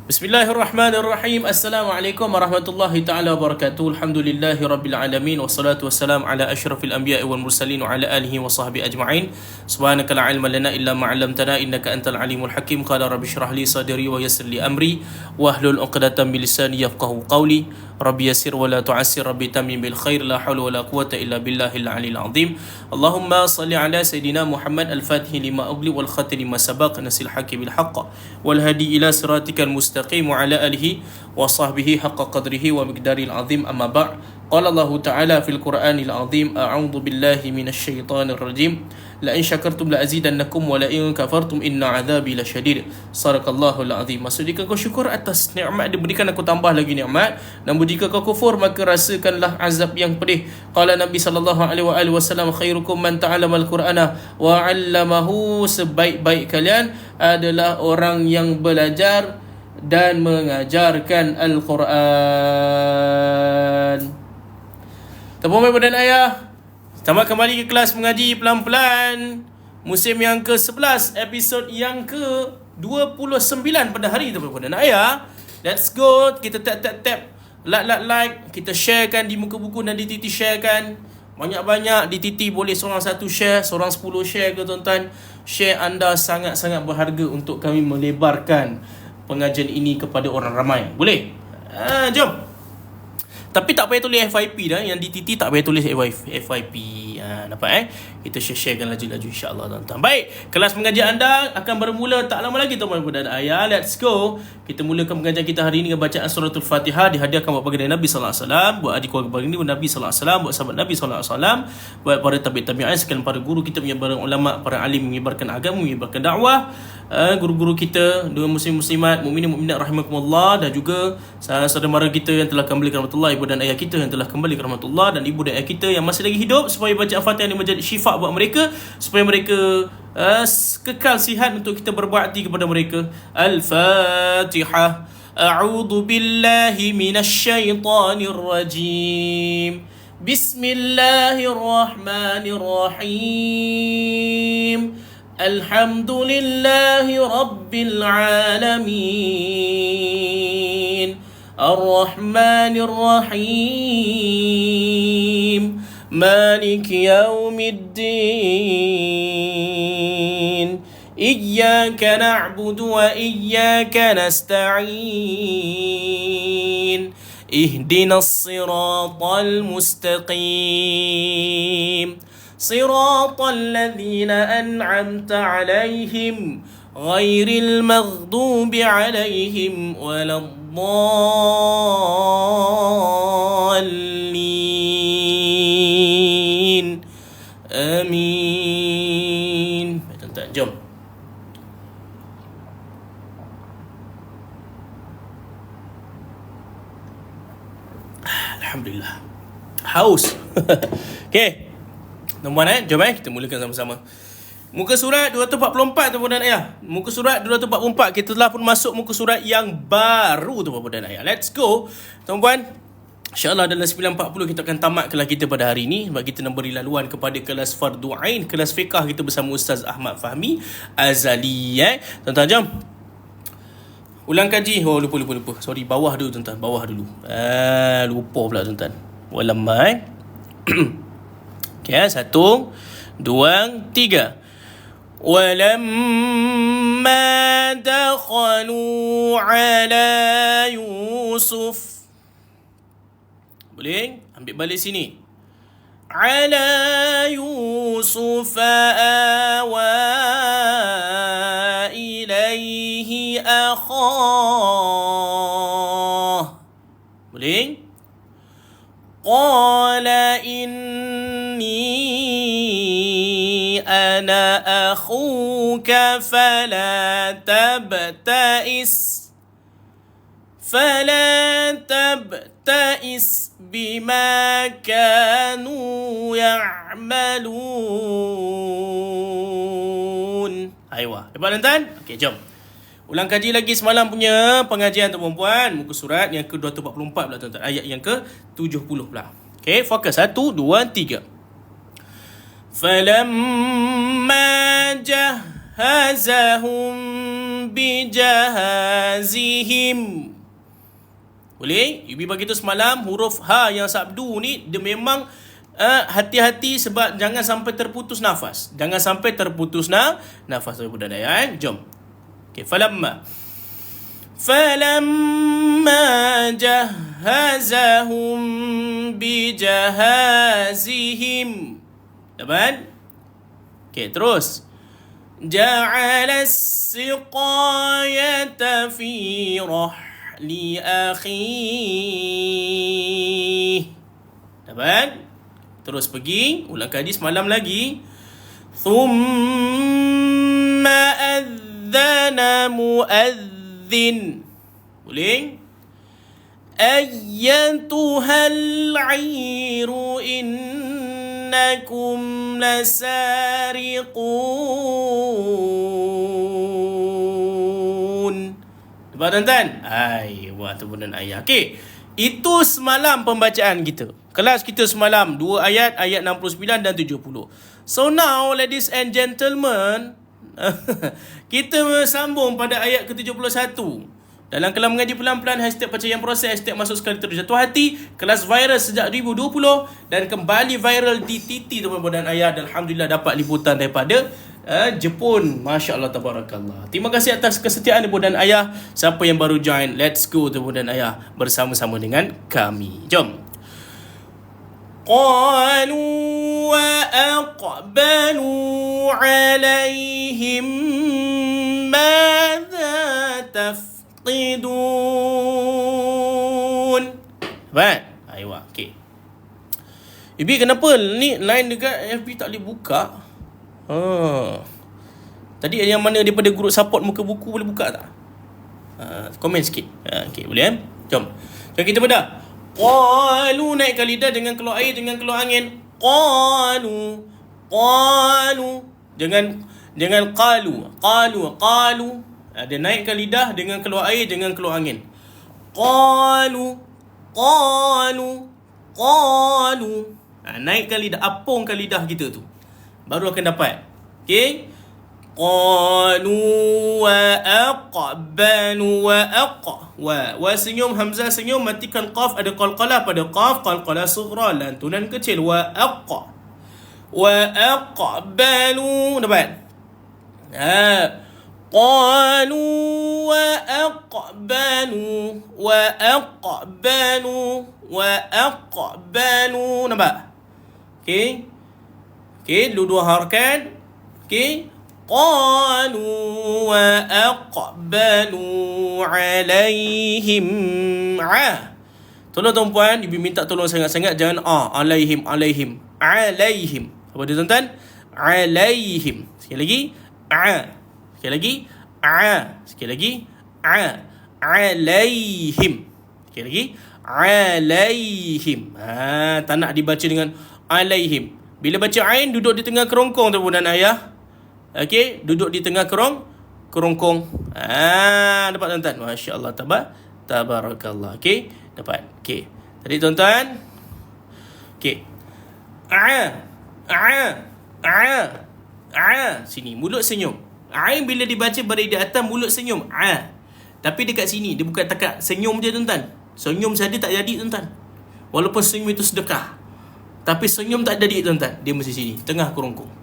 Bismillahirrahmanirrahim. Assalamualaikum warahmatullahi taala wabarakatuh. Alhamdulillahi rabbil alamin wassalatu wassalamu ala asyrafil anbiya'i wal mursalin wa ala alihi wa sahbihi ajma'in. Subhanaka la ilma lana illa ma 'allamtana innaka antal alimul hakim. Qala rabbi shrah li sadri wa yassir li amri wahlul 'uqdatam min lisani yafqahu qawli. Rabbi yassir wa la tu'assir, rabbi tamim bil khair, la haula wa la quwwata illa billahil aliyil azim. Allahumma salli ala sayidina Muhammad al-Fatih lima ughliq wal khatim lima sabaq nasil haqi bil haqq wal hadi ila siratikal mustaqim wa ala alihi wa sahbihi haqqa qadrihi wa miqdaril azim. Amma ba'. Qala Allah Ta'ala fil Qur'anil azim, a'udzu billahi minasy syaithanir rajim. La in syakartum la azidannakum wa la in kafartum inna 'adzabi lasyadid. Sadaqallahul azim. Maksud jika kau syukur atas nikmat diberikan, aku tambah lagi nikmat, namun jika kau kufur maka rasakanlah azab yang pedih. Qala Nabi sallallahu alaihi wasallam, khairukum man ta'allamal Qur'ana wa 'allamahu. Sebaik-baik kalian adalah orang yang belajar dan mengajarkan Al-Quran. Teman-teman dan ayah, selamat kembali ke kelas mengaji pelan-pelan musim yang ke-11, episod yang ke-29 pada hari itu, teman-teman dan ayah. Let's go, kita tap like, kita sharekan di muka buku dan di titi sharekan banyak-banyak. Di titi boleh seorang satu share, seorang 10 share ke tuan-tuan. Share anda sangat-sangat berharga untuk kami melebarkan pengajian ini kepada orang ramai. Boleh? Jom. Tapi tak payah tulis FYP dah. Yang di TT tak payah tulis FYP. Nampak Kita share-sharekan laju-laju insya-Allah tuan-tuan. Baik, kelas pengajian anda akan bermula tak lama lagi tuan-tuan dan ayah. Let's go. Kita mulakan pengajian kita hari ini dengan bacaan suratul Fatihah, dihadiahkan buat baginda Nabi sallallahu alaihi wasallam, buat adik keluarga baginda Nabi sallallahu alaihi wasallam, buat sahabat Nabi sallallahu alaihi wasallam, buat para tabi'in, sekalian para guru kita, menyebarkan ulama, para alim, menyebarkan agama, menyebarkan dakwah, guru-guru kita, dua muslim-muslimat, mukminin mukminat rahimakumullah, dan juga saudara mara kita yang telah kembali ke rahmatullah, ibu dan ayah kita yang telah kembali ke rahmatullah, dan ibu dan ayah kita yang masih lagi hidup, supaya bacaan Fatihah ini menjadi syifa buat mereka, supaya mereka kekal sihat untuk kita berbakti kepada mereka. Al-Fatihah. A'udzu billahi minasy syaithanir rajim. Bismillahirrahmanirrahim. Alhamdulillahi rabbil alamin. Ar-Rahmanir Rahim. مالك يوم الدين. إياك نعبد وإياك نستعين. اهدنا الصراط المستقيم. صراط الذين أنعمت عليهم غير المغضوب عليهم ولا الضالين. Amin. Tuan-tuan, jom. Alhamdulillah. Haus. Okey. Tuan-tuan, jom kita mulakan sama-sama. Muka surat 244 tuan-tuan dan ayah. Muka surat 244. Kita telah pun masuk muka surat yang baru tuan-tuan dan ayah. Let's go. Tuan-tuan, InsyaAllah dalam 9.40 kita akan tamat kelas kita pada hari ini, sebab kita nak beri laluan kepada kelas Fardu Ain, kelas fiqah kita bersama Ustaz Ahmad Fahmi Azali. Tuan-tuan, jom. Ulang kaji. Oh, lupa. Sorry, bawah dulu tuan-tuan. Bawah dulu. Lupa pula tuan-tuan. Walamak. Okay, 1, 2, 3. ولما دخلوا على يوسف. Boleh? Ambil balik sini. على يوسف آوى إليه أخاه. Boleh? قال إني أنا أخوك فلا تبتئس بما كانوا يعملون. Aywa. Dapat tuan-tuan? Okey, jom. Ulang kaji lagi semalam punya pengajian tuan-puan. Muka surat yang ke-244 pula tuan-tuan. Ayat yang ke-70 pula. Okey, fokus. 1, 2, 3. فَلَمَّا jahazahum bijahazihim. Boleh? Ibi bagi tu semalam huruf ha yang sabdu ni dia memang hati-hati sebab jangan sampai terputus nafas. Jangan sampai terputus nafas daripada daya. Jom. Okey, falamma jahazahum bijahazihim. Dapat? Okey, terus. Ja'ala as-siqayata fi rahli akhi. Dapat? Terus pergi, ulang kaji semalam lagi. Thumma adzana muadzin. Boleh? Ayyatuhal 'iru innakum lasariqun. Nampak tuan-tuan? Wah, tu benar ayat. Okey. Itu semalam pembacaan kita. Kelas kita semalam 2 ayat, ayat 69 dan 70. So now, ladies and gentlemen, kita sambung pada ayat ke-71. Dalam kelas mengaji pelan-pelan, hashtag percayaan proses, hashtag masuk sekali terus jatuh hati. Kelas viral sejak 2020 dan kembali viral di TT teman-teman dan ayah. Dan Alhamdulillah dapat liputan daripada Jepun. Masya Allah, tabarakallah. Terima kasih atas kesetiaan ibu dan ayah. Siapa yang baru join, let's go ibu dan ayah bersama-sama dengan kami. Jom. Qalu wa aqbalu alaihim madza tafqidun. Baik. Aywa, okey. Ibi kenapa ni line dekat FB tak boleh buka? Tadi yang mana daripada grup support muka buku boleh buka tak? Komen sikit. Okey, boleh Jom. Jom kita bedah. Qalu, naikkan lidah dengan keluar air, dengan keluar angin. Qalu. Jangan qalu. Dia naikkan lidah dengan keluar air, dengan keluar angin. Qalu. Naikkan lidah, apungkan lidah kita tu. Baru akan dapat. Okey? Qalu wa aqbalu wa senyum, hamzah senyum, matikan qaf, ada qalqalah pada qaf, qalqalah sughra, lantunan kecil. Wa aqbalu. Dapat? Qalu wa aqbalu. Nampak? Okey, dua harakat. Okey. Qalu wa aqbalu alaihim. Tolong tuan-puan, ibu minta tolong sangat-sangat jangan alaihim. Apa dia tuan-tuan? Alaihim. Sekali lagi. Sekali lagi. Sekali lagi. Alaihim. Sekali lagi. Alaihim. Tak nak dibaca dengan alaihim. Bila baca ain, duduk di tengah kerongkong tuan dan ayah. Okey, duduk di tengah kerongkong. Dapat tuan-tuan. Masya-Allah, tabarakallah. Okey, dapat. Okey. Tadi tuan-tuan. Okey. Sini mulut senyum. Ain bila dibaca berada di atas mulut senyum. Tapi dekat sini dia bukan takat senyum je tuan-tuan. Senyum saja tak jadi tuan-tuan. Walaupun senyum itu sedekah. Tapi senyum tak jadi tuan-tuan. Dia mesti sini, tengah kerongkong.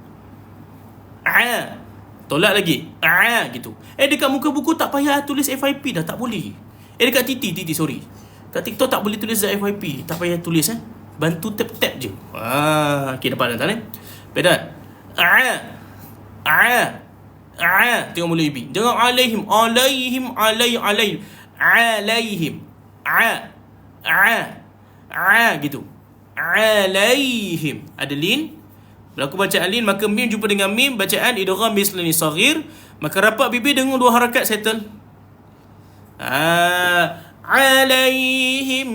Tolak lagi. Gitu. Dekat muka buku tak payah tulis FYP dah, tak boleh. Dekat TT sorry. Kat TikTok tak boleh tulis FYP. Tak payah tulis Bantu tap-tap je. Okey, dapat tuan-tuan Bedat. Tengok mulut ibi. Dengar alaihim. Gitu. Alaihim. Ada lin. Berlaku bacaan lin, maka mim jumpa dengan mim, bacaan idgham mislani saghir, maka rapat bibir dengan dua harakat settle. Alaihim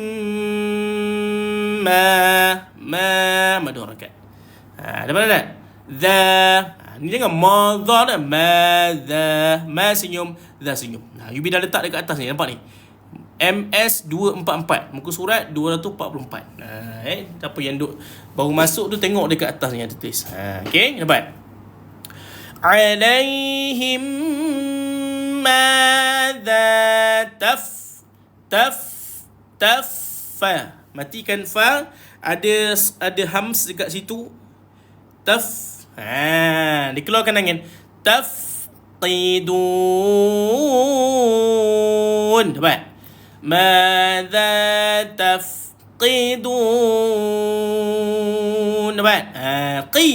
ma dua harakat. Dapat tak? Ni jangan madha dah. Ma senyum, za senyum. Yubi dah letak dekat atas ni, nampak ni. MS 244, muka surat 244. Siapa yang duk baru masuk tu tengok dekat atas ni ada tulis. Okey, dapat. alaihim madza taffa. Matikan fa, ada hams dekat situ. Dikeluarkan angin. Tafqidun. Dapat? Madza tafqidun. Dapat? Qi.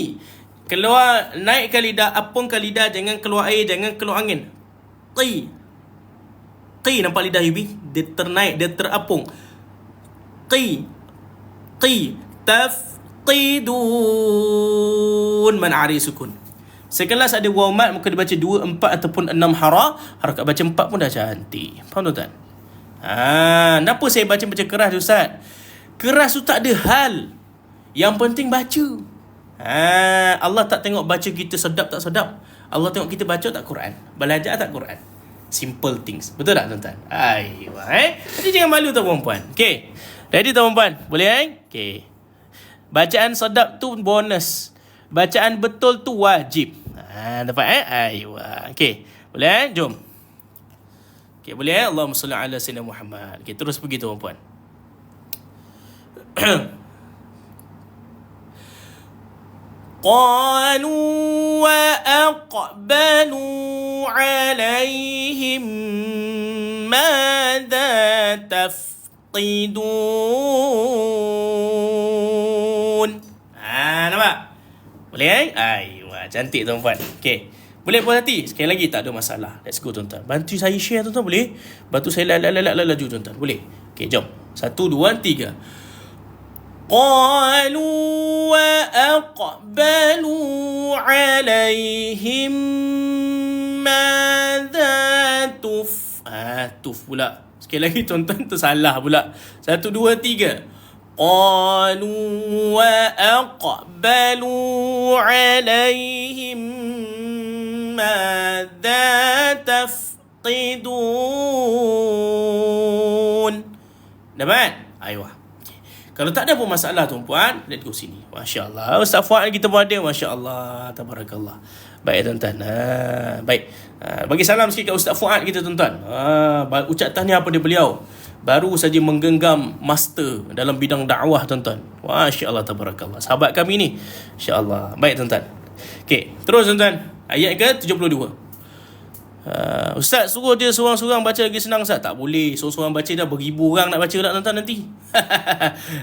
Keluar, naikkan lidah, apungkan lidah, jangan keluar air, jangan keluar angin. Qi. Nampak lidah Yubi? Dia ternaik, dia terapung. Qi. Tafqidun. Man'ari sukun. Sekelas ada waw mat, maka dia baca 2, 4 ataupun 6 harakat baca 4 pun dah cantik. Faham tuan? Kenapa saya baca keras Ustaz? Keras tu tak ada hal. Yang penting baca. Allah tak tengok baca kita sedap tak sedap. Allah tengok kita baca tak Quran, belajar tak Quran. Simple things. Betul tak tuan-tuan? Jadi jangan malu tuan perempuan. Okey. Ready tuan perempuan? Boleh Okey. Bacaan sedap tu bonus. Bacaan betul tu wajib. Dapat Okey. Boleh Jom. Okey, boleh Allahumma salli ala sayyidina Muhammad. Okey, terus pergi tuan perempuan. قالوا وأقبلوا عليهم ماذا تفقدون. Nampak? Boleh? Cantik tuan-tuan. Okey. Boleh puas hati? Sekali lagi tak ada masalah. Let's go tuan-tuan. Bantu saya share tuan-tuan boleh? Bantu saya laju tuan-tuan. Boleh? Okey, jom. 1, 2, 3. قالوا وأقبلوا عليهم ماذا tuf pula. Sekali lagi tuan-tuan, tersalah pula. 1, 2, 3. قالوا وأقبلوا عليهم ماذا تفقدون. Dapat? Ayuh. Kalau tak ada pun masalah tuan-puan, let's go sini. Masya Allah. Ustaz Fuad kita pun ada. Masya Allah. Tabarakallah. Baik tuan-tuan. Baik. Bagi salam sikit kat Ustaz Fuad kita tuan-tuan. Ucap tahniah pada beliau. Baru saja menggenggam master dalam bidang dakwah tuan-tuan. Masya Allah. Tabarakallah. Sahabat kami ni. Masya Allah. Baik tuan-tuan. Okey. Terus tuan-tuan. Ayat ke 72. Ustaz suruh dia seorang-seorang baca lagi senang Ustaz. Tak boleh. Seorang-seorang baca dah beribu orang nak baca lah tuan-tuan nanti.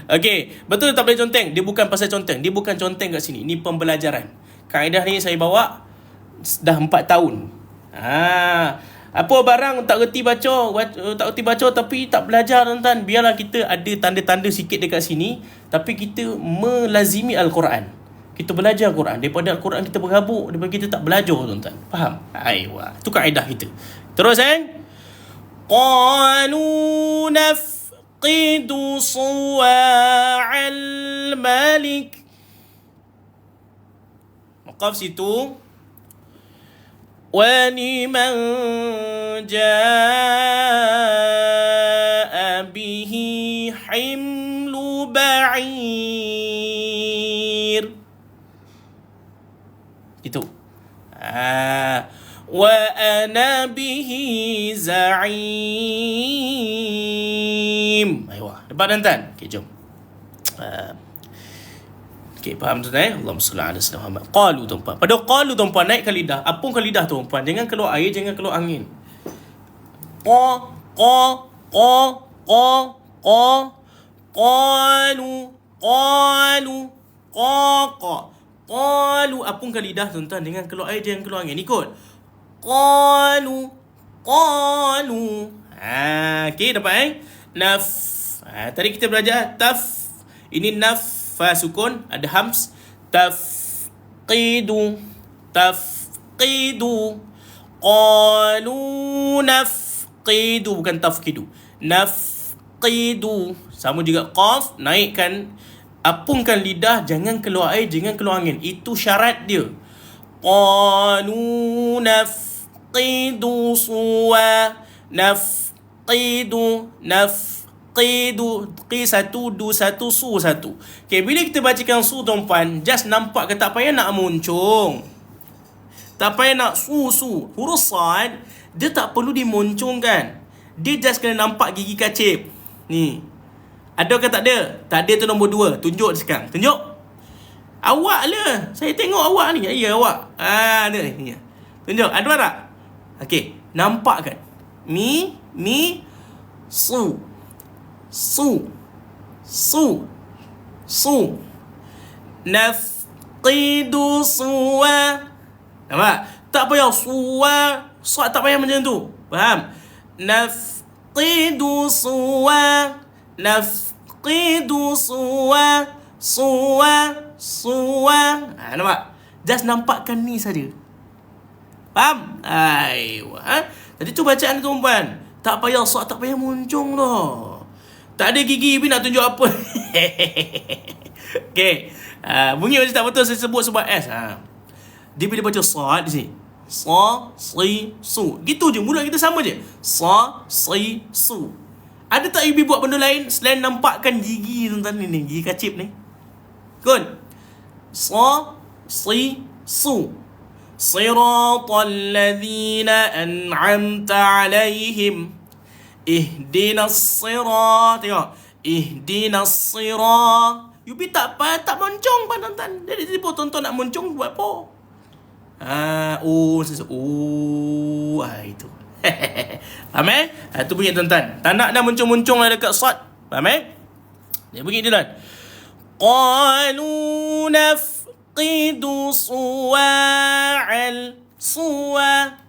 Okey, betul tak boleh conteng. Dia bukan pasal conteng. Dia bukan conteng kat sini. Ini pembelajaran. Kaedah ni saya bawa dah 4 tahun. Apa barang tak reti baca tapi tak belajar tuan-tuan. Biarlah kita ada tanda-tanda sikit dekat sini, tapi kita melazimi Al-Quran. Kita belajar Quran. Daripada Al-Quran kita berhabuk, daripada kita tak belajar tuan-tuan. Faham? Itu kaedah kita. Terus Qalu nafqidu suwa'al malik. Waqaf situ. Wa liman jaa bihi himlu ba'ir. Itu. Wa ana bihi za'im. Ayuh. Dapat tuan-tuan? Okey, jom. Okey, faham tuan-tuan? Allahumma salli ala sayyidina Muhammad. Qalu tuan-tuan. Pada qalu tuan-tuan, naikkan lidah. Apungkan lidah tuan-tuan. Jangan keluar air, jangan keluar angin. Qalu, apungkan lidah tuan-tuan, dengan keluar air, jangan keluar angin. Ikut. Qalu. Okey, dapat naf. Tadi kita belajar taf. Ini naf, fa sukun, ada hams. Tafqidu. Qalu nafqidu, bukan tafqidu. Nafqidu. Sama juga qaf, naikkan, apungkan lidah, jangan keluar air, jangan keluar angin. Itu syarat dia. Qalu nafqidu suwa. Nafqidu. Qi satu, du satu, su satu. Okay, bila kita bacakan su tuan-puan, just nampak ke tak payah nak muncung. Tak payah nak su. Huruf sad, dia tak perlu dimoncongkan. Dia just kena nampak gigi kacip. Ni. Ada ke tak ada? Tak ada tu nombor 2. Tunjuk sekarang. Tunjuk. Awak lah. Saya tengok awak ni. Ya, awak. Ni. Tunjuk. Ada tak? Okey. Nampak kan? Mi, su. Nafqidu suwa. Nampak? Tak payah suwa. Suat tak payah macam tu. Faham? Nafqidu suwa. Nampak? Just nampakkan ni saja. Faham? Jadi tu bacaan tu perempuan. Tak payah suat, tak payah muncung dah. Tak ada gigi pun nak tunjuk apa. Okay. Bunyi macam tak betul saya sebut sebab S. Dia bila baca sad di sini. Sa, si, su. Gitu je. Mulut kita sama je. Sa, si, su. Ada tak ibu buat benda lain selain nampakkan gigi tuan-tuan ni? Gigi kacip ni. Kun. Sa, si, su. Siratal ladzina an'amta alaihim. Ihdinas sirat. Tengok. Ihdinas sirat. Yubi tak moncong pa tuan-tuan. Jadi tiba tuan-tuan nak moncong buat apa? Itu. Faham tu bunyi tuan-tuan. Tak nak dah muncung-muncung lah dekat sad. Faham Dia bunyi dia tuan. Qalu nafqidu suwa'al. Suwa'al.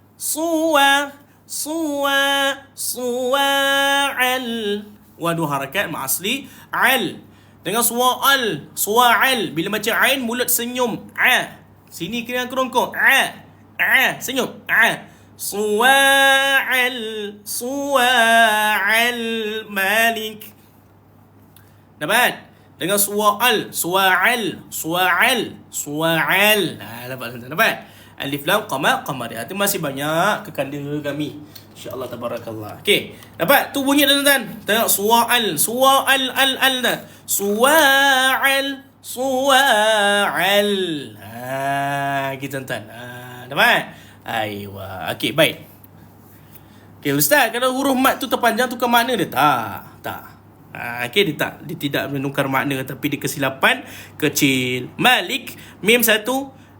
Dua harakat mak asli. Al. Dengan suwa'al. Bila macam ain, mulut senyum. Sini kena kerongkong. Senyum. Suwa'al malik. Dapat? Dengan suwa'al. Dapat? Alif lam qamar. Itu masih banyak kekanda kami. InsyaAllah tabarakallah. Okey. Dapat? Tu bunyi tuan-tuan. Tengok suwa'al al dah. Suwa'al. Gitu tuan-tuan. Dapat? Aywa. Okey, baik. Okey, ustaz, kalau huruf mat tu terpanjang tukar makna dia? Tak. Okey, dia tidak menukar makna, tapi dia kesilapan kecil. Malik, mim 1,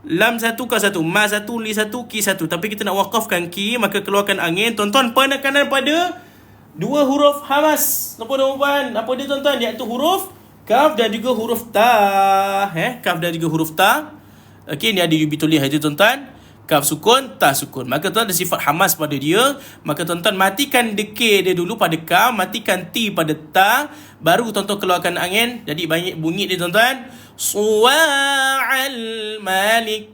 lam 1, ka 1, ma 1, li 1, ki 1. Tapi kita nak wakafkan ki, maka keluarkan angin. Tuan-tuan, penekanan pada dua huruf hamas. Apa dia tuan-tuan? Iaitu huruf kaf dan juga huruf ta. Kaf dan juga huruf ta. Okey, ni ada Yubi tulis itu tuan-tuan. Kaf sukun, ta sukun. Maka tuan ada sifat hamas pada dia. Maka tuan-tuan matikan dekir dia dulu pada kaf, matikan ti pada ta, baru tuan-tuan keluarkan angin. Jadi banyak bunyi dia tuan-tuan. Suwa'al malik.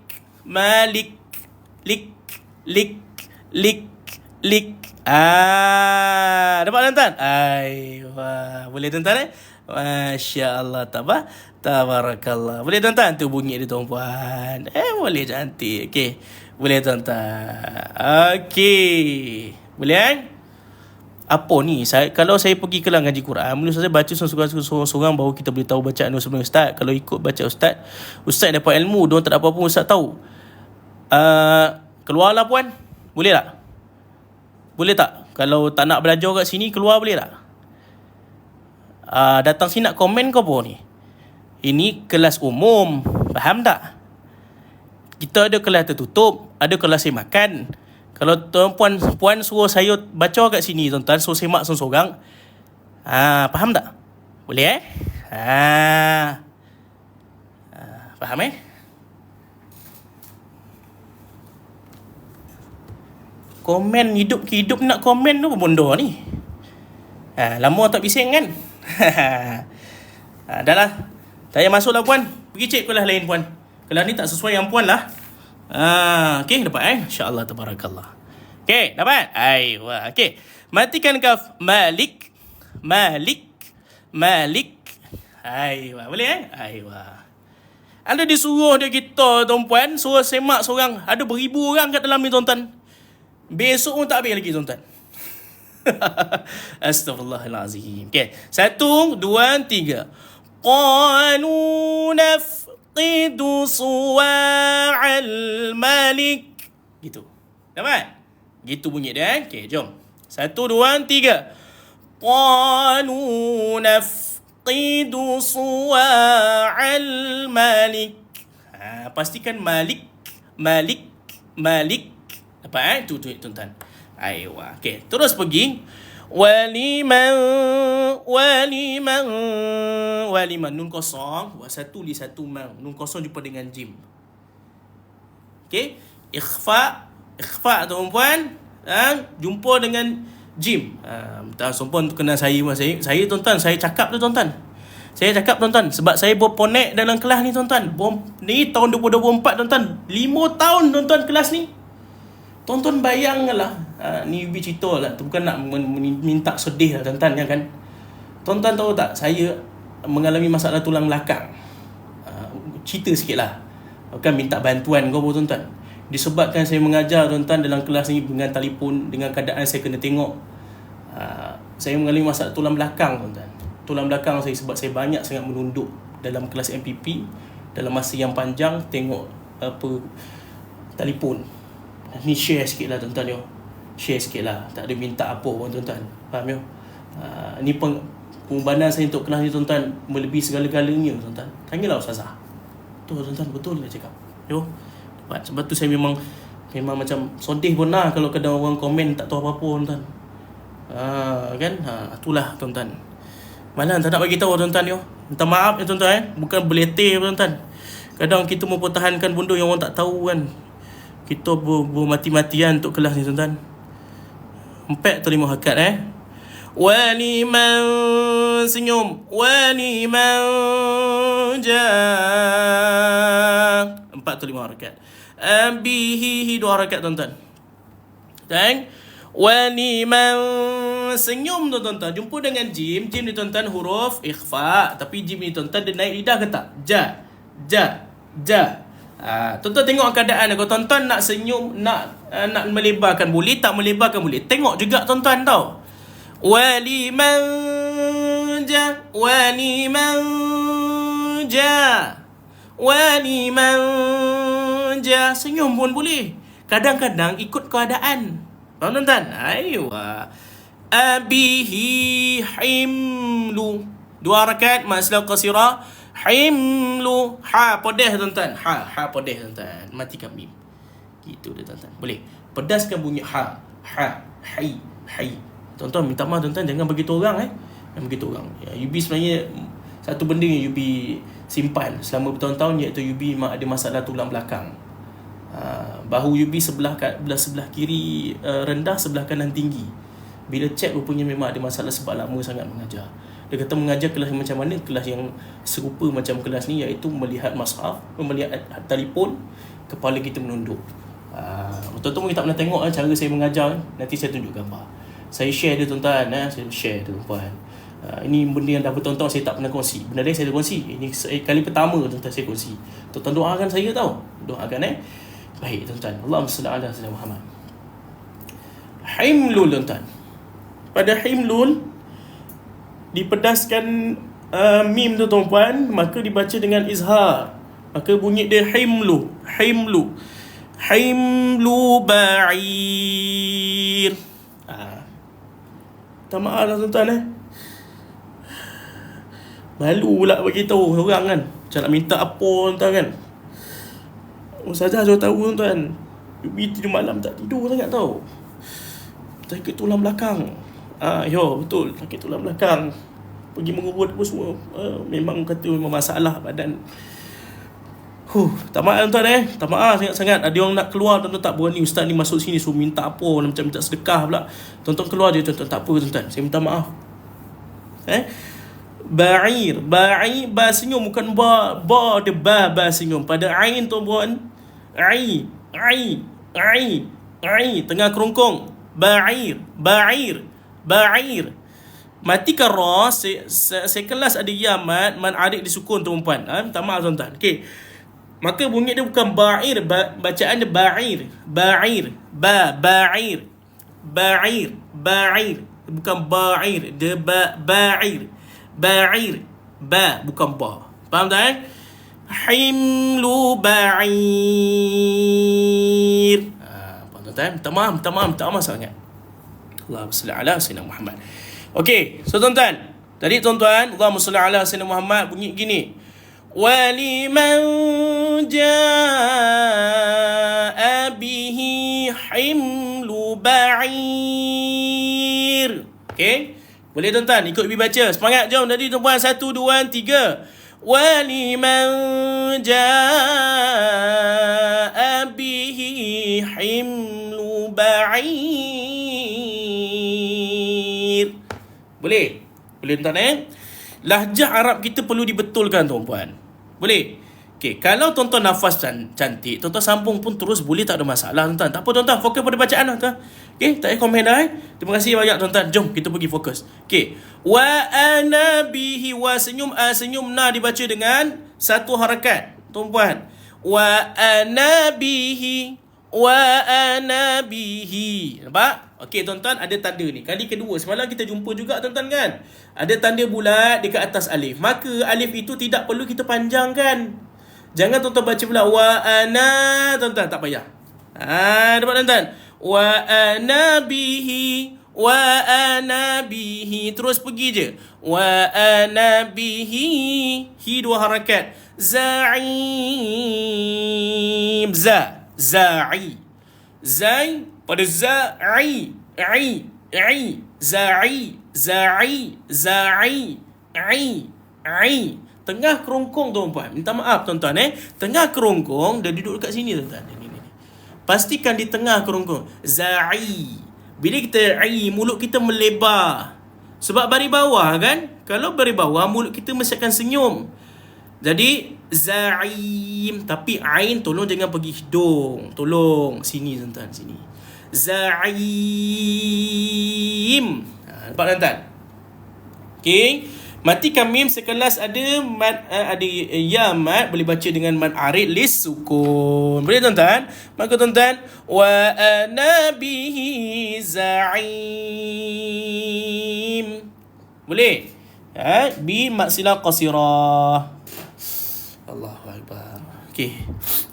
Lik. Dapat tuan-tuan? Boleh tuan-tuan Masya Allah. Tabarakallah. Boleh tuan-tuan? Tu bunyi dia tuan-puan. Boleh cantik. Okey. Boleh tuan-tuan. Okey. Boleh apa ni? Kalau saya pergi kelas ngaji Quran, mula saya baca seorang-seorang baru kita boleh tahu bacaan sebenarnya ustaz. Kalau ikut baca ustaz dapat ilmu, dia tak ada apa-apa ustaz tahu. Keluarlah puan. Boleh tak? Boleh tak? Kalau tak nak belajar kat sini, keluar boleh tak? Datang sini nak komen ke apa ni? Ini kelas umum. Faham tak? Kita ada kelas tertutup, ada kelas saya makan. Kalau puan suruh saya baca kat sini tuan-tuan, suruh semak seorang-seorang. Faham tak? Boleh faham Komen hidup nak komen tu apa benda ni? Lama tak bising kan? Dah lah. Saya masuklah puan. Pergi cek kelas lain puan. Kelas ni tak sesuai yang puan lah. Okey, dapat InsyaAllah tabarakallah. Okey, dapat? Okey. Matikan kaf. Malik. Boleh Ada disuruh dia kita tuan-puan, suruh semak seorang. Ada beribu orang kat dalam ni tuan-tuan. Besok pun tak habis lagi tuan-tuan. Astaghfirullahalazim. Okey. 1, 2, 3. Qalu nafqidu suwa'al malik. Gitu. Dapat? Gitu bunyi dia. Okey, jom. 1, 2, 3. Qalu nafqidu suwa'al malik. Pastikan Malik. Dapat tu tuan-tuan. Aiwa. Okey, terus pergi. Waliman nun kosong. Satu li satu man. Nun kosong jumpa dengan jim. Okey, ikhfa tuan-tuan, jumpa dengan jim. Sumpah tu kena saya tuan-tuan, saya cakap tuan-tuan. Sebab saya berponek dalam kelas ni tuan-tuan. Ni tahun 2024 tuan-tuan. 5 tahun tuan-tuan kelas ni. Tuan-tuan bayanglah. Ni Yubi cerita lah. Tu bukan nak minta sedih lah tuan-tuan ya kan. Tuan-tuan tahu tak, saya mengalami masalah tulang belakang. Cerita sikit lah. Bukan minta bantuan kau tuan-tuan. Disebabkan saya mengajar tuan-tuan dalam kelas ni dengan telefon, dengan keadaan saya kena tengok. Saya mengalami masalah tulang belakang tuan-tuan. Tulang belakang saya sebab saya banyak sangat menunduk dalam kelas MPP dalam masa yang panjang tengok telefon. Ni share sikit lah tuan-tuan yo. Share sikit lah. Tak ada minta apa pun tuan-tuan. Faham yo? Ni pengorbanan saya untuk kelas ni tuan-tuan melebihi segala-galanya tuan-tuan. Tanyalah Ustazah. Tuan-tuan betul lah cakap. Yo. Sebab tu saya memang macam sedih pun lah kalau kadang orang komen tak tahu apa-apa tuan-tuan. Kan? Itulah tuan-tuan. Malah tak nak bagi tahu tuan-tuan yo. Minta maaf ya tuan-tuan Bukan berletih tuan-tuan. Kadang kita mempertahankan benda yang orang tak tahu kan. Kita bermati-matian untuk kelas ni tuan-tuan. 4 atau 5 harakat Waliman senyum. Waliman ja. 4 atau 5 harakat. Bihi 2 harakat tuan-tuan. Waliman senyum tuan-tuan. Jumpa dengan jim. Jim ni tuan-tuan huruf ikhfa. Tapi jim ni tuan-tuan dia naik lidah ke tak? Ja. Tuan-tuan tengok keadaan. Kalau tuan-tuan nak senyum, nak melebarkan boleh, tak melebarkan boleh. Tengok juga tuan-tuan tau. Waliman ja. Senyum pun boleh. Kadang-kadang ikut keadaan. Faham tuan-tuan? Aywa. Abihi himlu. 2 harakat maslah qasira. Himlu. Pedih tuan-tuan. Pedih tuan-tuan. Matikan mim. Gitu dia tuan-tuan. Boleh. Pedaskan bunyi hai. Tuan-tuan minta maaf tuan-tuan, jangan begitu orang Jangan begitu orang. Yubi sebenarnya satu benda yang Yubi simpan selama bertahun-tahun, iaitu Yubi ada masalah tulang belakang. Bahu Yubi sebelah kiri rendah, sebelah kanan tinggi. Bila cek rupanya memang ada masalah sebab lama sangat mengajar. Dia kata mengajar kelas macam mana? Kelas yang serupa macam kelas ni, iaitu melihat mushaf, melihat telefon, kepala kita menunduk. Tuan-tuan mungkin tak pernah tengok cara saya mengajar. Nanti saya tunjuk gambar. Saya share dia tuan-tuan. Saya share dia tuan-tuan. Ini benda yang dah bertahun-tahun saya tak pernah kongsi. Benda lain saya dah kongsi. Ini kali pertama tuan-tuan saya kongsi. Tuan-tuan doakan saya tau. Doakan Baik tuan-tuan. Allahumma salli ala sayyidina Muhammad. Himlul tuan-tuan. Pada himlul dipedaskan mim tu tuan-tuan, maka dibaca dengan izhar. Maka bunyi dia himlu ba'ir. Tak maaf lah tuan-tuan malu pula bagi tahu orang kan. Macam nak minta apa tuan-tuan kan. Ustazah saya tahu tuan-tuan, Yubi tidur malam tak tidur sangat tau. Sakit tulang belakang. Betul, sakit tulang belakang. Pergi mengurut apa semua. Memang kata memang masalah badan. Tak maaf tuan-tuan Tak maaf sangat-sangat. Ada orang nak keluar tuan-tuan tak berani. Ustaz ni masuk sini suruh minta apa, macam minta sedekah pula. Tuan-tuan keluar je tuan-tuan. Tak apa tuan-tuan, saya minta maaf. Ba'ir ba senyum, bukan ba ada ba senyum. Pada ain tuan-tuan, ai tengah kerongkong. Ba'ir. Matikan ra. Saya kelas ada yamat, man adik disukun tuan-tuan. Minta maaf tuan-tuan. Okey. Maka bunyi dia bukan ba'ir, bacaan dia ba'ir. Ba'ir. Bukan ba'ir, dia ba'ir. Bukan ba. Faham tak Himlu ba'ir. tuan-tuan. Minta maaf sangat. Allahumma salli ala sayyidina Muhammad. Okey, so tuan-tuan. Tadi tuan-tuan, Allahumma salli ala sayyidina Muhammad bunyi gini. Waliman jaa bihi himlu ba'ir. Okey? Boleh tuan-tuan ikut Ibi baca. Semangat, jom. Tadi tuan-tuan 1 2 3. Waliman jaa bihi himlu ba'ir. Boleh? Boleh tuan-tuan Lahjah Arab kita perlu dibetulkan tuan-puan. Boleh? Okey, kalau tuan-tuan nafas cantik, tuan-tuan sambung pun terus boleh, tak ada masalah tuan-tuan. Tak apa tuan-tuan, fokus pada bacaan lah tuan. Okey, tak payah komen dah Terima kasih banyak tuan-tuan. Jom kita pergi fokus. Okey. Wa ana bihi, wa senyum senyum na dibaca dengan satu harakat tuan-puan. Wa ana bihi, wa ana bihi. Nampak? Okey tuan-tuan, ada tanda ni. Kali kedua, semalam kita jumpa juga tuan-tuan kan. Ada tanda bulat dekat atas alif. Maka alif itu tidak perlu kita panjangkan. Jangan tuan-tuan baca pula wa ana, tuan-tuan tak payah. Dapat tuan-tuan? Wa ana bihi, wa ana bihi. Terus pergi je. Wa ana bihi. Hi dua harakat. Za'im. Za'i. Zai pada za'i. Ai. Za'i. Ai. Tengah kerongkong tuan-puan. Minta maaf tuan-tuan Tengah kerongkong, dia duduk dekat sini tuan-tuan. Ni. Pastikan di tengah kerongkong. Za'i. Bila kita ai, mulut kita melebar. Sebab baris bawah kan? Kalau baris bawah, mulut kita mesti akan senyum. Jadi za'im. Tapi ain tolong jangan pergi hidung. Tolong sini tuan-tuan, sini. Za'im. Nampak tuan-tuan? Okey. Matikan mim sekelas ada mad, ada ya mad, boleh baca dengan mad arid lis sukun. Boleh tuan-tuan? Maka tuan-tuan, wa ana bihi za'im. Boleh? Bi maksilah qasirah. Allahu akbar. Okey.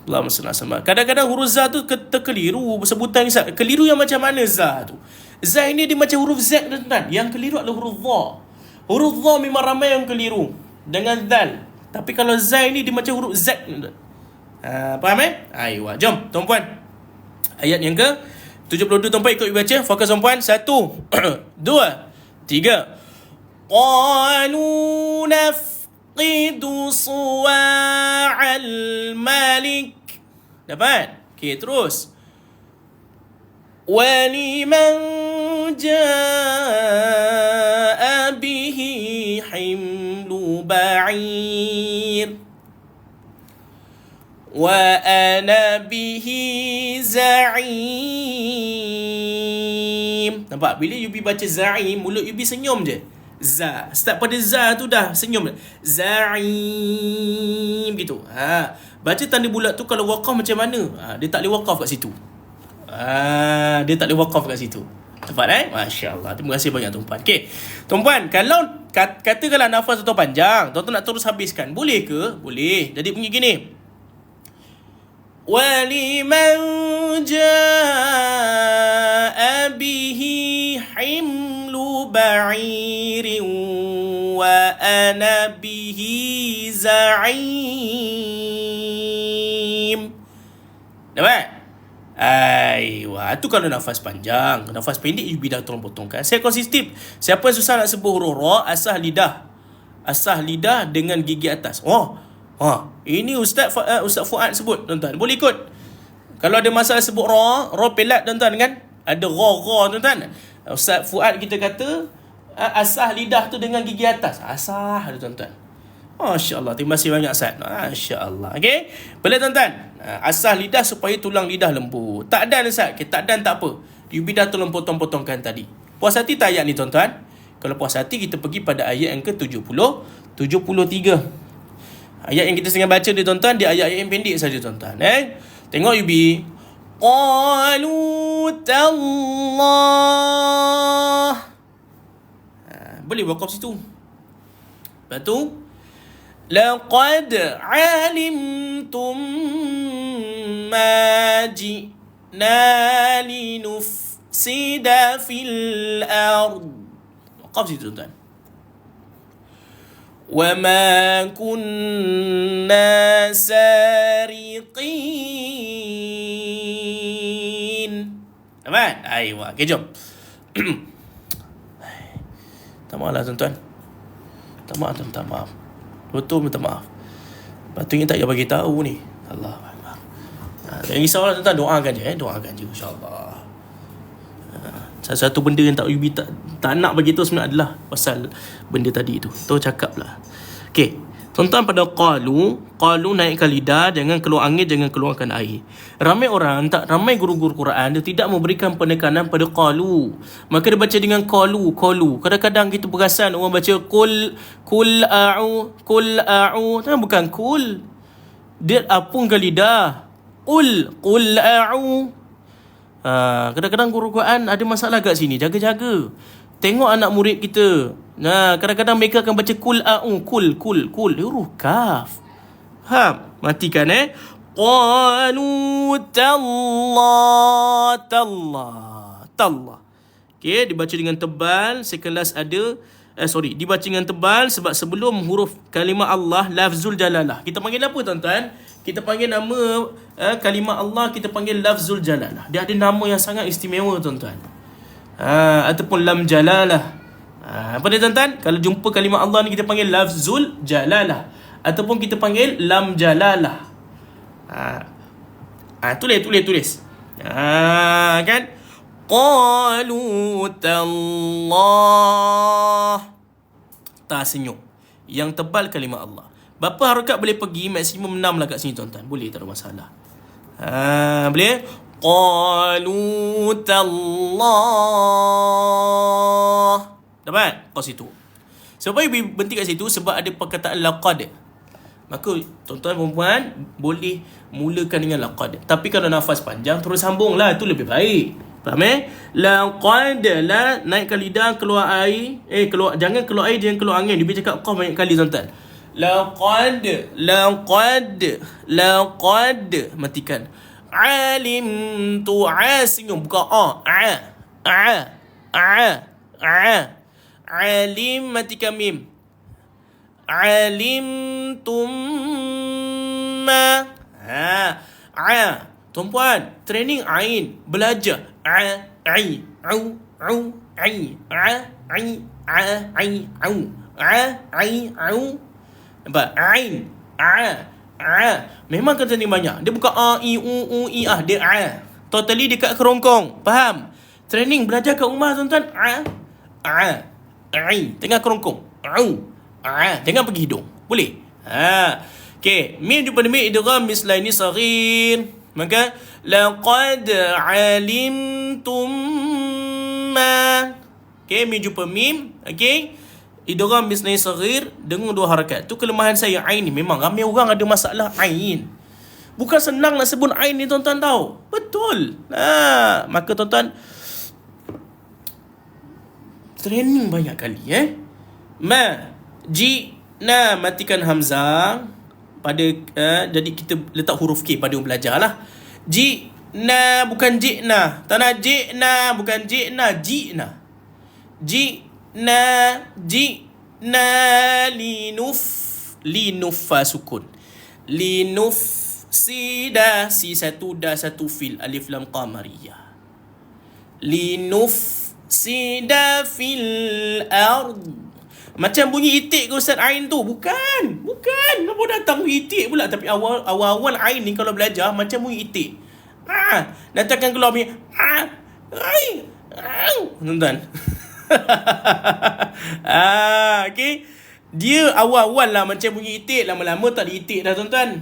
Allahumma salli alaihi. Kadang-kadang huruf za tu terkeliru sebutan Isa. Keliru yang macam mana za tu? Za ini dia macam huruf Z tuan-tuan. Yang keliru adalah huruf dha. Huruf dha memang ramai yang keliru dengan dal. Tapi kalau za ini dia macam huruf Z. Faham Aywa. Jom tuan-puan. Ayat yang ke 72 tuan-puan ikut baca. Fokus tuan-puan. 1 2 3. Qalu nafqidu suwa'al malik. Dapat? Okey, terus. Waliman jaa bihi himlu ba'ir wa ana bihi za'im. Nampak? Bila Yubi baca za'im, mulut Yubi senyum je. Za. Start pada za tu dah senyum. Za'im gitu. Baca tanda bulat tu kalau waqaf macam mana? Dia tak boleh waqaf kat situ. Dia tak boleh waqaf kat situ. Tepat Masya Allah. Terima kasih banyak tuan-puan. Okey. Tuan-puan, kalau katakanlah nafas tuan panjang, tuan-tuan nak terus habiskan, boleh ke? Boleh. Jadi bunyi gini. Waliman jaa bihi himlu ba'irin wa ana bihi za'im. Dapat? Aywa, tu kalau nafas panjang. Nafas pendek Yubi dah tolong potongkan. Saya konsisten. Siapa yang susah nak sebut huruf ra, asah lidah dengan gigi atas. Ini Ustaz Fuad sebut tuan-tuan. Boleh ikut. Kalau ada masalah sebut ra pelat tuan-tuan kan? Ada ra tuan-tuan. Ustaz Fuad kita kata asah lidah tu dengan gigi atas. Asah tuan-tuan. Masya Allah. Terima kasih banyak Ustaz. Masya Allah. Okey. Boleh tuan-tuan? Asah lidah supaya tulang lidah lembut. Tak dan Ustaz. Tak dan tak apa. Yubi dah tolong potong-potongkan tadi. Puas hati tak ayat ni tuan-tuan? Kalau puas hati kita pergi pada ayat yang ke-73. Ayat yang kita sedang baca ni tuan-tuan, dia ayat-ayat yang pendek saja tuan-tuan. Tengok Yubi. Qalu tallah. Boleh wakaf situ. Lepas tu laqad alimtum ma linufsida fil ard. Waqaf situ tuan. وَمَا كُنَّا سَارِقِينَ. Aman? Aywa. Okay, jom. Tak maaf lah tuan-tuan. Tak maaf tuan-tuan, maaf. Betul minta maaf. Patutnya tak payah bagi tahu ni. Allah Akbar. Jangan risaulah tuan-tuan, doakan je doakan je insya-Allah. Satu benda yang tak nak bagi tahu sebenarnya adalah pasal benda tadi tu. Tu cakap lah. Okey. Tuan-tuan, pada qalu naikkan lidah, jangan keluar angin, jangan keluarkan air. Ramai guru-guru Quran dia tidak memberikan penekanan pada qalu. Maka dia baca dengan qalu. Kadang-kadang kita perasan orang baca kul a'u. Tapi bukan kul. Dia apungkan lidah. Qul a'u. Kadang-kadang guru Quran ada masalah kat sini. Jaga-jaga. Tengok anak murid kita. Kadang-kadang mereka akan baca kul a'u. Kul. Huruf kaf. Faham? Matikan Qalu tallah. Okay, dibaca dengan tebal. Sekelas ada dibaca dengan tebal sebab sebelum huruf kalimah Allah lafzul jalalah. Kita panggil apa tuan-tuan? Kita panggil nama kalimah Allah, kita panggil lafzul jalalah. Dia ada nama yang sangat istimewa tuan-tuan. Ataupun lam jalalah. Apa dia tuan-tuan? Kalau jumpa kalimah Allah ni kita panggil lafzul jalalah ataupun kita panggil lam jalalah. Tulis. Kan? Qalu tallah. Tak senyum. Yang tebal kalimah Allah. Berapa harakat boleh pergi? Maksimum 6 lah kat sini tuan-tuan. Boleh, tak ada masalah. Boleh? Qalu tallah. Dapat? Kau situ. Sebab berhenti kat situ sebab ada perkataan laqad. Maka tuan-tuan perempuan boleh mulakan dengan laqad. Tapi kalau nafas panjang terus sambunglah, itu lebih baik. Faham laqad, la naikkan lidah, keluar air. Jangan keluar air, jangan keluar angin. Dia cakap qaf banyak kali tuan-tuan. Laqad. Matikan. Alimtu senyum, bukan alim, matikan mim. Alimtum ma. Tuan-puan, training ain, belajar ai au ai au. Nampak? Ain memang kata ni banyak. Dia bukan a i u i dia totally dekat kerongkong. Faham? Training belajar kat rumah tuan-tuan. Tengah kerongkong. Jangan pergi hidung. Boleh? Okey, mim jumpa mim idgham mislaini saghir. Maka laqad alimtum ma. Okey, mim jumpa mim. Okey, idgham mislaini saghir dengan 2 harakat. Tu kelemahan saya ain ni. Memang ramai orang ada masalah ain. Bukan senang nak sebut ain ni tuan-tuan tahu. Betul. Maka tuan-tuan training banyak kali na matikan hamzah pada jadi kita letak huruf K pada belajar lah. Na bukan jina. Tak nak jina, bukan jina, jina. Jina linuf sukun. Linuf sida si satu da satu fil alif lam qamariyah. Linuf sida fil ard. Macam bunyi itik ke Ustaz Ain tu? Bukan. Kenapa datang bunyi itik pula? Tapi awal-awal Ain ni kalau belajar macam bunyi itik. Nanti akan keluar bunyi Ain. Tuan-tuan. Okay. Dia awal-awal lah macam bunyi itik. Lama-lama tak diitik dah tuan-tuan.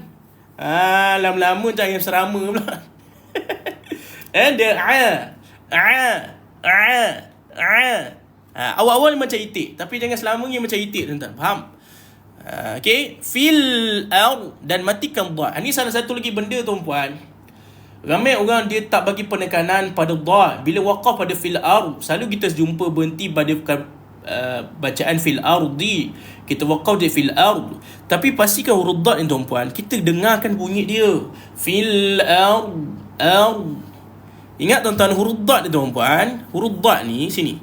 Lama-lama jangan serama pula. Dia awal-awal macam itik, tapi jangan selamanya macam itik tuan-tuan. Faham? Okay. Fil dan matikan dha. Ini salah satu lagi benda tuan-puan. Ramai orang dia tak bagi penekanan pada dha. Bila waqaf pada fil selalu kita jumpa berhenti pada bacaan fil ardi. Kita waqaf di fil ard. Tapi pastikan huruf dha ni tuan-puan, kita dengarkan bunyi dia. Fil ard. Ingat tuan-tuan, huruf dad ni tuan-puan. Huruf dad ni sini.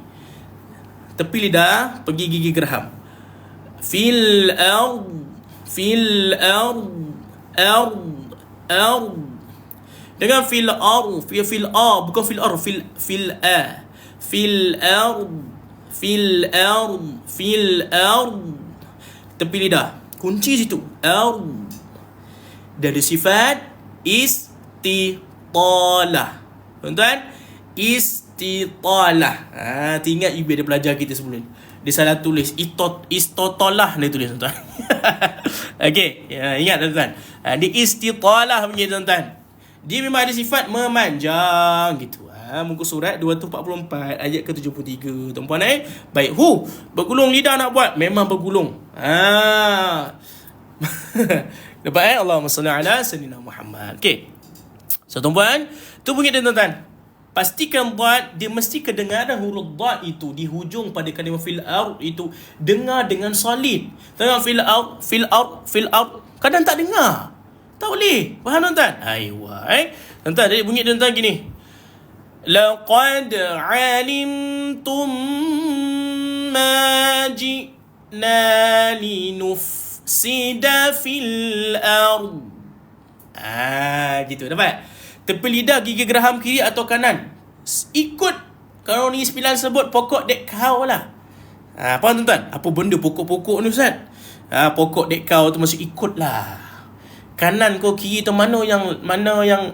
Tepi lidah, pergi gigi geraham. Fil ard, fil ard, ard. Dengan fil ard, fil a, bukan fil ard, fil a. Fil ard, fil ard, fil ard. Tepi lidah. Kunci situ. Ard. Dia ada sifat istitalah. Tuan-tuan, istitalah. Ingat ibu ada pelajar kita sebelum ni. Dia salah tulis istotolah dia tulis, tuan-tuan. Okey, ingat tuan-tuan. Dia istitalah punya, tuan-tuan. Dia memang ada sifat memanjang gitu. Muka surat 244 ayat ke-73, tuan-puan Baik, bergulung lidah nak buat, memang bergulung. Dapat Allahumma salli ala sayyidina Muhammad. Okey. So tuan-puan, tu bunyi dia, tuan-tuan. Pastikan dad, dia mesti kedengaran huruf dad itu di hujung pada kalimah fil ard itu dengar dengan solid. Tengok fil ard, kadang tak dengar. Tak boleh. Faham, tuan-tuan? Aiwa, tuan-tuan, jadi bunyi tuan-tuan gini. Laqad alimtum ma ji'na linufsida fil ard. Gitu, dapat? Tepi lidah, gigi geraham kiri atau kanan. Ikut kalau ni 9 sebut pokok dek kau lah. Faham, tuan-tuan? Apa benda pokok-pokok ni, Ustaz? Pokok dek kau tu masih ikut lah. Kanan kau kiri tu mana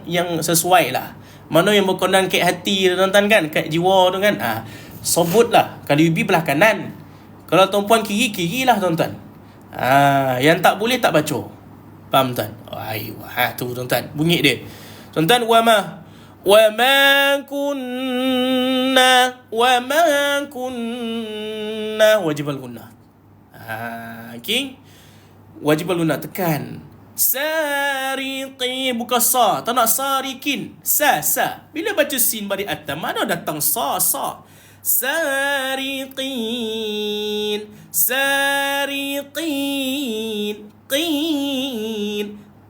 yang sesuai lah. Mana yang berkonan kat hati, tuan-tuan kan, kat jiwa tu kan. Sebut lah. Kalau Yubi belah kanan, kalau tuan-puan kiri lah, tuan-tuan. Yang tak boleh tak baca. Faham, tuan? Tu, tuan-tuan, bunyi dia. Tuan-tuan, wa ma kunna wajib al-gunnah. Okay, wajib al-gunnah, tekan. Sariqi, bukan sa, tak nak sarikin. Sa. Bila baca sin bari atam, mana datang sa. Sariqin.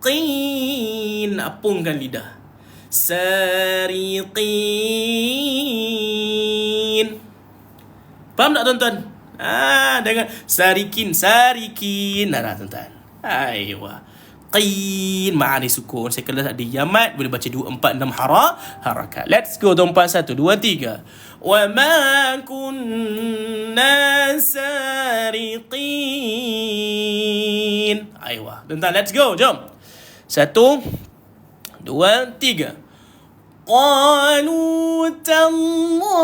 Qin. Apungkan lidah. Sariqin. Faham tak, tuan-tuan? Dengan sarikin. Tuan-tuan. Aiwa. Qin, ma'ani sukun. Saya kelas ada yamat, boleh baca 2, 4, 6 harakat. Let's go, tuan-puan. 1, 2, 3. Wa ma kunna sariqin. Aiwa, tuan-tuan, let's go, jom. 1, 2, 3. Qalu tallah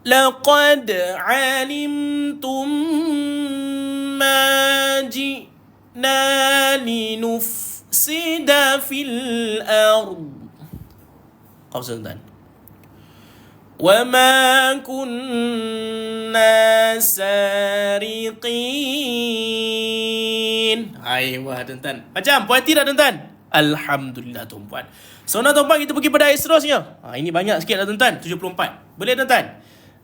laqad alimtum ma ji'na linufsida fil ard. Tuan-tuan. Wa ma kunna sariqin. Aiwa, tuan-tuan. Macam puan hati tak, tuan-tuan? Alhamdulillah, tuan-puan. So, tuan-puan, kita pergi pada ayat seterusnya. Ini banyak sikit lah, tuan-tuan. 74. Boleh, tuan-tuan?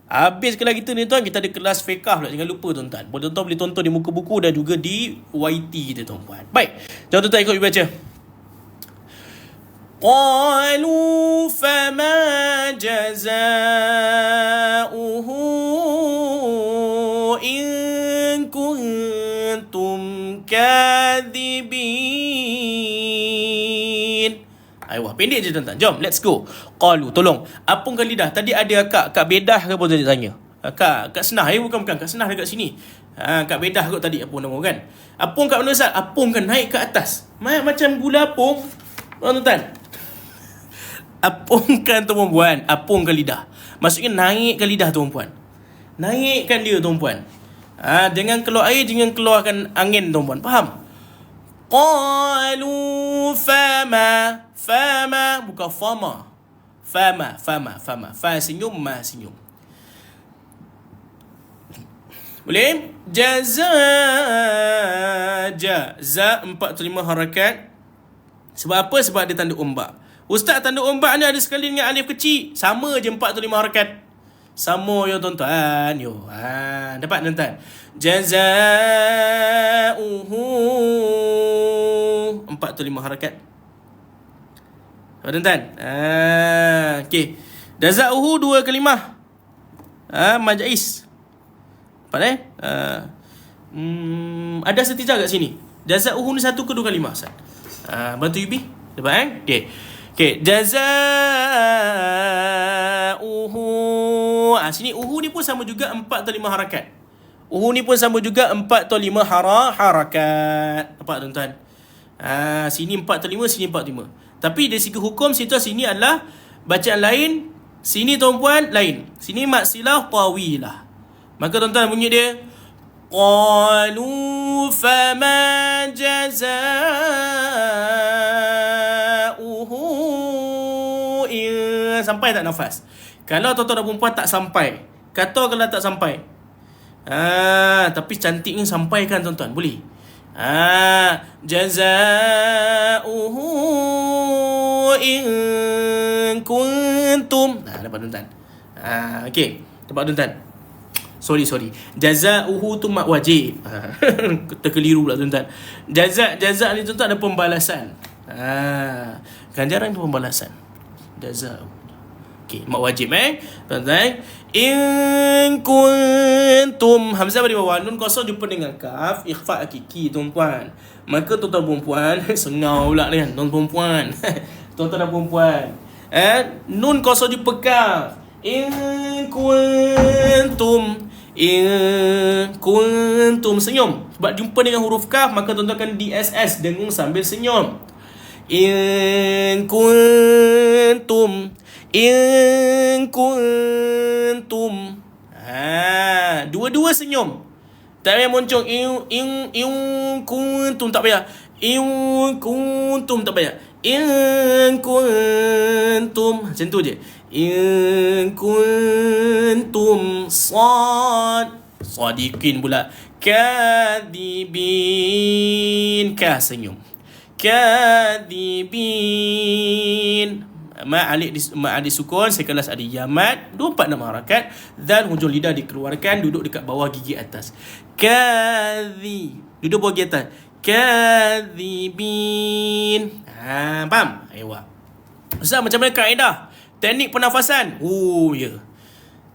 Habis kelas kita ni, tuan, kita ada kelas fiqah pula. Jangan lupa, tuan-tuan. Tuan-tuan boleh tonton di muka buku dan juga di YT kita, tuan-puan. Baik. Jom, tuan-tuan, ikut baca. Qalu fama jazauhu in kuntum kadhibin. Ayuh, pendek je, tuan-tuan. Jom, let's go. Qalu, tolong. Apungkan lidah. Tadi ada Kak Bedah ke apa tadi tanya? Kak Senah. Bukan. Kak Senah dekat sini. Kak Bedah kot tadi. Apung nama kan? Apung kat mana, Ustaz? Apungkan naik ke atas. Macam gula apung. Tuan-tuan. Apungkan, tuan-puan. Apungkan lidah. Maksudnya naikkan lidah, tuan-puan. Naikkan dia, tuan-puan. Jangan keluar air, jangan keluarkan angin, tuan-puan. Faham? Qalu fama. Bukan fama. Fama. Fa senyum, ma senyum. Boleh? Za 45 harakat. Sebab apa? Sebab dia tanda ombak. Ustaz, tanda ombak ni ada sekali dengan alif kecil. Sama je 45 harakat. Sama, tuan-tuan. Dapat, tuan-tuan? Jazauhu 45 4 atau 5 harakat? Tuan-tuan. Okey. Jaza'uhu 2 kalimah. Majais. Nampak ada setijah kat sini. Jaza'uhu ni 1 ke 2 kalimah, Ustaz? Bantu Yubi. Dapat Okey. Jaza'uhu. Sini uhu ni pun sama juga 4 atau 5 harakat. Uhu ni pun sama juga 4 atau 5 harakat. Nampak tuan-tuan? Sini 4 atau 5, sini 4 atau 5. Tapi dari segi hukum, situasi sini adalah bacaan lain, sini tuan-puan lain. Sini mat silah tawilah. Maka tuan-tuan bunyi dia qalu fama jazauhu in, sampai tak nafas. Kalau tuan-tuan dan perempuan tak sampai, kata kalau tak sampai, tapi cantiknya sampaikan tuan-tuan, boleh. Jazauhu in kuntum. Dapat tuan-tuan. Okey, dapat tuan-tuan. Sorry. Jazauhu tu mak wajib. Terkeliru pula tuan-tuan. Jaza ni tuan-tuan ada pembalasan. Ganjaran tu pembalasan. Jazau. Okey, mak wajib tuan-tuan. In kuntum, hamzah di bawah, nun kosong jumpa dengan kaf, ikhfa hakiki tuan-tuan. Maka tuan-tuan perempuan sengau pula kan tuan-tuan perempuan. Tuan-tuan dan perempuan, nun kosong jumpa kaf. In kuntum senyum. Sebab jumpa dengan huruf kaf, maka tuan-tuan akan DSS, dengung sambil senyum. In kuntum. Dua-dua senyum. Tak payah moncong in kuntum, tak payah. In kuntum tak payah. In kuntum, macam tu je. In kuntum sadiqin pula. Kadibin, senyum. Kadibin. Ma'alif sukun, sekelas ada yamat, 24 harakat, dan hujung lidah dikeluarkan, duduk dekat bawah gigi atas. Duduk bawah gigi atas. Kadhibin. Faham? Aywa. Ustaz, macam mana kaedah teknik pernafasan? Ya.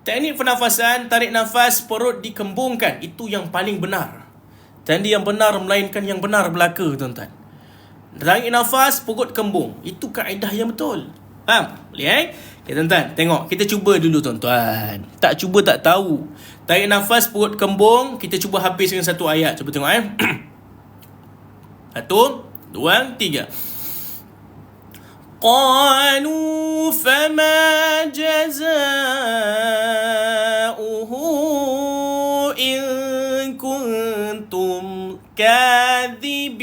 Teknik pernafasan, tarik nafas, perut dikembungkan. Itu yang paling benar. Tadi yang benar melainkan yang benar belaka, tuan-tuan. Tarik nafas, perut kembung. Itu kaedah yang betul. Faham? Boleh Okay, tuan-tuan, tengok. Kita cuba dulu, tuan-tuan. Tak cuba tak tahu. Tarik nafas, perut kembung. Kita cuba habis dengan satu ayat. Cuba tengok 1, 2, 3. Qalu fama jazauhu in kuntum kadhibin.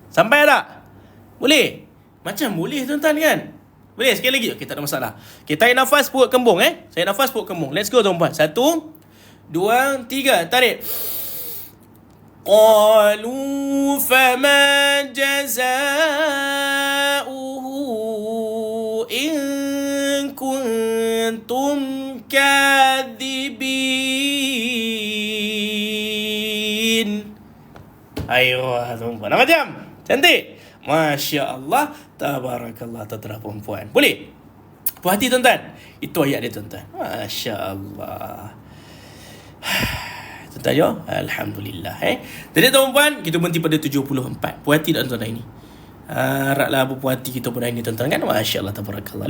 Sampai tak? Boleh? Macam boleh tuan-tuan kan? Boleh sekali lagi? Okey, tak ada masalah. Okay, tarik nafas, perut kembung Tarik nafas, perut kembung. Let's go tuan-tuan. 1, 2, 3. Tarik. Qalu fama jazauhu in kuntum kadhibin. Ayo tuan-tuan. Apa macam? Cantik? Masya Allah. Tabarakallah, tuan-tuan perempuan. Boleh? Puas hati tuan-tuan. Itu ayat dia tuan-tuan. Masya Allah. Tuan-tuan ya? Alhamdulillah. Jadi tuan-tuan, kita berhenti pada 74. Puas hati tak tuan-tuan ini? Haraplah berpuas hati kita pada ini tuan-tuan kan? Masya Allah, tabarakallah.